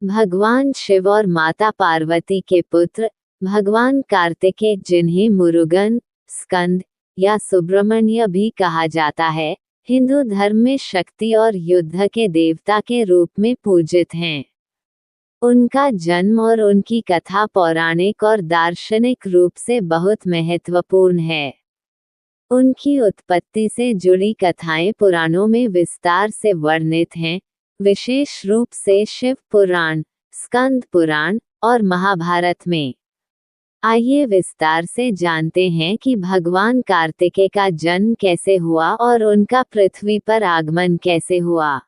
भगवान शिव और माता पार्वती के पुत्र भगवान कार्तिकेय, जिन्हें मुरुगन, स्कंद या सुब्रमण्य भी कहा जाता है, हिंदू धर्म में शक्ति और युद्ध के देवता के रूप में पूजित हैं। उनका जन्म और उनकी कथा पौराणिक और दार्शनिक रूप से बहुत महत्वपूर्ण है। उनकी उत्पत्ति से जुड़ी कथाएं पुराणों में विस्तार से वर्णित हैं, विशेष रूप से शिव पुराण, स्कंद पुराण और महाभारत में। आइए विस्तार से जानते हैं कि भगवान कार्तिकेय का जन्म कैसे हुआ और उनका पृथ्वी पर आगमन कैसे हुआ।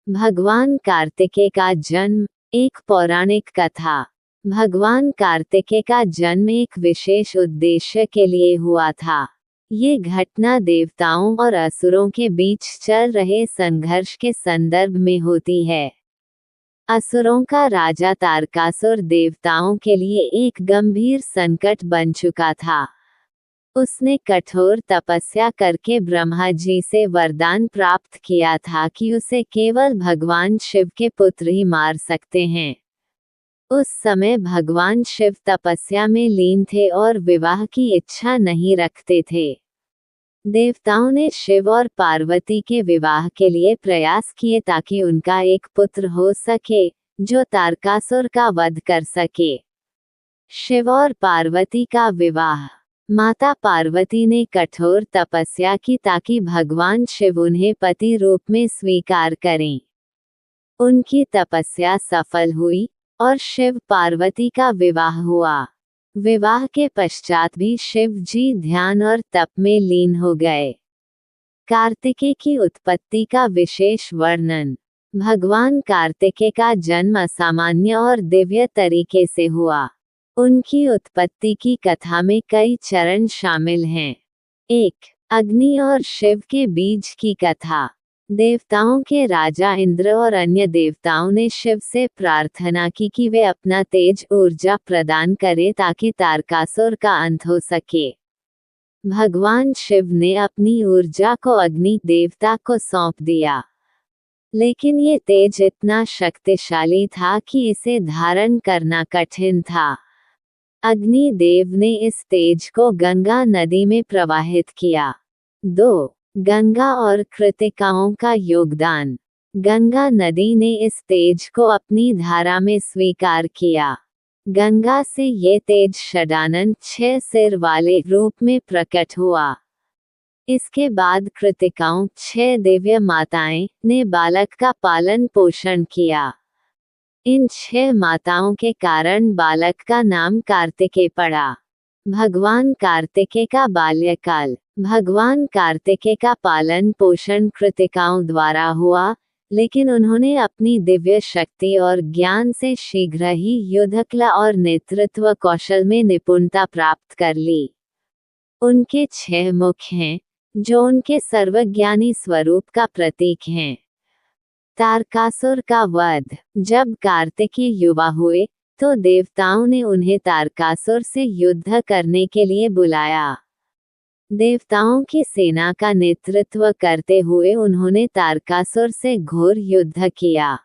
भगवान कार्तिकेय का जन्म। एक पौराणिक कथा। भगवान कार्तिकेय का जन्म एक विशेष उद्देश्य के लिए हुआ था। ये घटना देवताओं और असुरों के बीच चल रहे संघर्ष के संदर्भ में होती है। असुरों का राजा तारकासुर देवताओं के लिए एक गंभीर संकट बन चुका था। उसने कठोर तपस्या करके ब्रह्मा जी से वरदान प्राप्त किया था कि उसे केवल भगवान शिव के पुत्र ही मार सकते हैं। उस समय भगवान शिव तपस्या में लीन थे और विवाह की इच्छा नहीं रखते थे। देवताओं ने शिव और पार्वती के विवाह के लिए प्रयास किए ताकि उनका एक पुत्र हो सके जो तारकासुर का वध कर सके। शिव और पार्वती का विवाह। माता पार्वती ने कठोर तपस्या की ताकि भगवान शिव उन्हें पति रूप में स्वीकार करें। उनकी तपस्या सफल हुई और शिव पार्वती का विवाह हुआ। विवाह के पश्चात भी शिव जी ध्यान और तप में लीन हो गए। कार्तिकेय की उत्पत्ति का विशेष वर्णन। भगवान कार्तिकेय का जन्म असामान्य और दिव्य तरीके से हुआ। उनकी उत्पत्ति की कथा में कई चरण शामिल हैं। 1. अग्नि और शिव के बीज की कथा। देवताओं के राजा इंद्र और अन्य देवताओं ने शिव से प्रार्थना की कि वे अपना तेज ऊर्जा प्रदान करें ताकि तारकासुर का अंत हो सके। भगवान शिव ने अपनी ऊर्जा को अग्नि देवता को सौंप दिया, लेकिन ये तेज इतना शक्तिशाली था कि इसे धारण करना कठिन था। अग्नि देव ने इस तेज को गंगा नदी में प्रवाहित किया। 2. गंगा और कृतिकाओं का योगदान। गंगा नदी ने इस तेज को अपनी धारा में स्वीकार किया। गंगा से ये तेज षडानन 6 सिर वाले रूप में प्रकट हुआ। इसके बाद कृतिकाओं 6 दिव्य माताएं ने बालक का पालन पोषण किया। इन 6 माताओं के कारण बालक का नाम कार्तिकेय पड़ा। भगवान कार्तिकेय का बाल्यकाल। भगवान कार्तिकेय का पालन पोषण कृतिकाओं द्वारा हुआ, लेकिन उन्होंने अपनी दिव्य शक्ति और ज्ञान से शीघ्र ही युद्धकला और नेतृत्व कौशल में निपुणता प्राप्त कर ली। उनके 6 मुख हैं, जो उनके सर्वज्ञानी स्वरूप का प्रतीक हैं। तारकासुर का वध। जब कार्तिकेय युवा हुए तो देवताओं ने उन्हें तारकासुर से युद्ध करने के लिए बुलाया। देवताओं की सेना का नेतृत्व करते हुए उन्होंने तारकासुर से घोर युद्ध किया।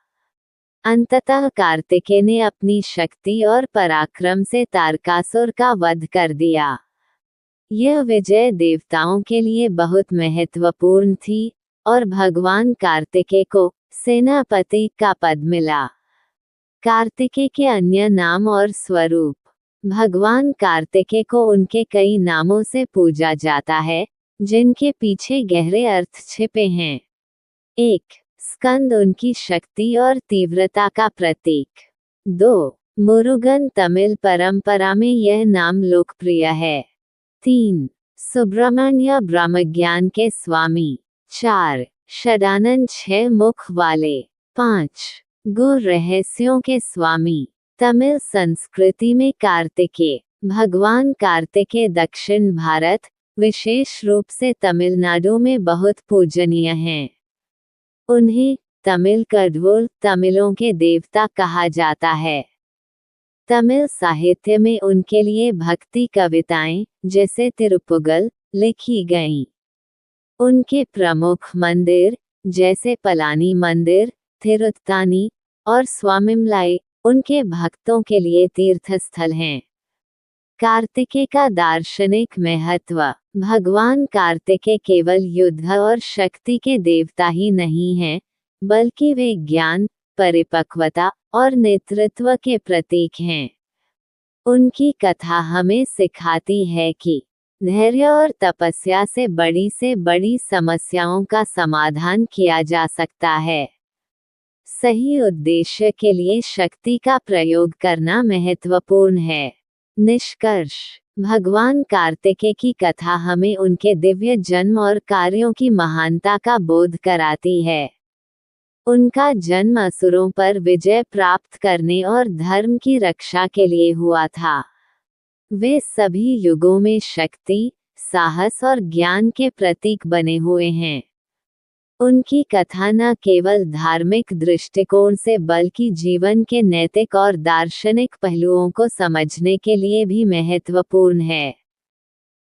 अंततः कार्तिकेय ने अपनी शक्ति और पराक्रम से तारकासुर का वध कर दिया। यह विजय देवताओं के लिए बहुत महत्वपूर्ण थी और भगवान कार्तिकेय को सेनापति का पद मिला। कार्तिकेय के अन्य नाम और स्वरूप। भगवान कार्तिकेय को उनके कई नामों से पूजा जाता है, जिनके पीछे गहरे अर्थ छिपे हैं। 1. स्कंद, उनकी शक्ति और तीव्रता का प्रतीक। 2. मुरुगन, तमिल परंपरा में यह नाम लोकप्रिय है। 3. सुब्रमण्य, ब्रह्मज्ञान के स्वामी। 4. षडानन, 6 मुख वाले। 5. गूढ़ रहस्यों के स्वामी। तमिल संस्कृति में कार्तिकेय। भगवान कार्तिकेय दक्षिण भारत, विशेष रूप से तमिलनाडु में बहुत पूजनीय हैं। उन्हें तमिल कडवुल, तमिलों के देवता कहा जाता है। तमिल साहित्य में उनके लिए भक्ति कविताएं, जैसे तिरुपुगल, लिखी गईं। उनके प्रमुख मंदिर, जैसे पलानी मंदिर, थिरुत्तानी और स्वामिमलाई उनके भक्तों के लिए तीर्थस्थल हैं। कार्तिकेय का दार्शनिक महत्व। भगवान कार्तिकेय केवल युद्ध और शक्ति के देवता ही नहीं हैं, बल्कि वे ज्ञान, परिपक्वता और नेतृत्व के प्रतीक हैं। उनकी कथा हमें सिखाती है कि धैर्य और तपस्या से बड़ी समस्याओं का समाधान किया जा सकता है। सही उद्देश्य के लिए शक्ति का प्रयोग करना महत्वपूर्ण है। निष्कर्ष। भगवान कार्तिकेय की कथा हमें उनके दिव्य जन्म और कार्यों की महानता का बोध कराती है। उनका जन्म असुरों पर विजय प्राप्त करने और धर्म की रक्षा के लिए हुआ था। वे सभी युगों में शक्ति, साहस और ज्ञान के प्रतीक बने हुए हैं। उनकी कथा न केवल धार्मिक दृष्टिकोण से बल्कि जीवन के नैतिक और दार्शनिक पहलुओं को समझने के लिए भी महत्वपूर्ण है।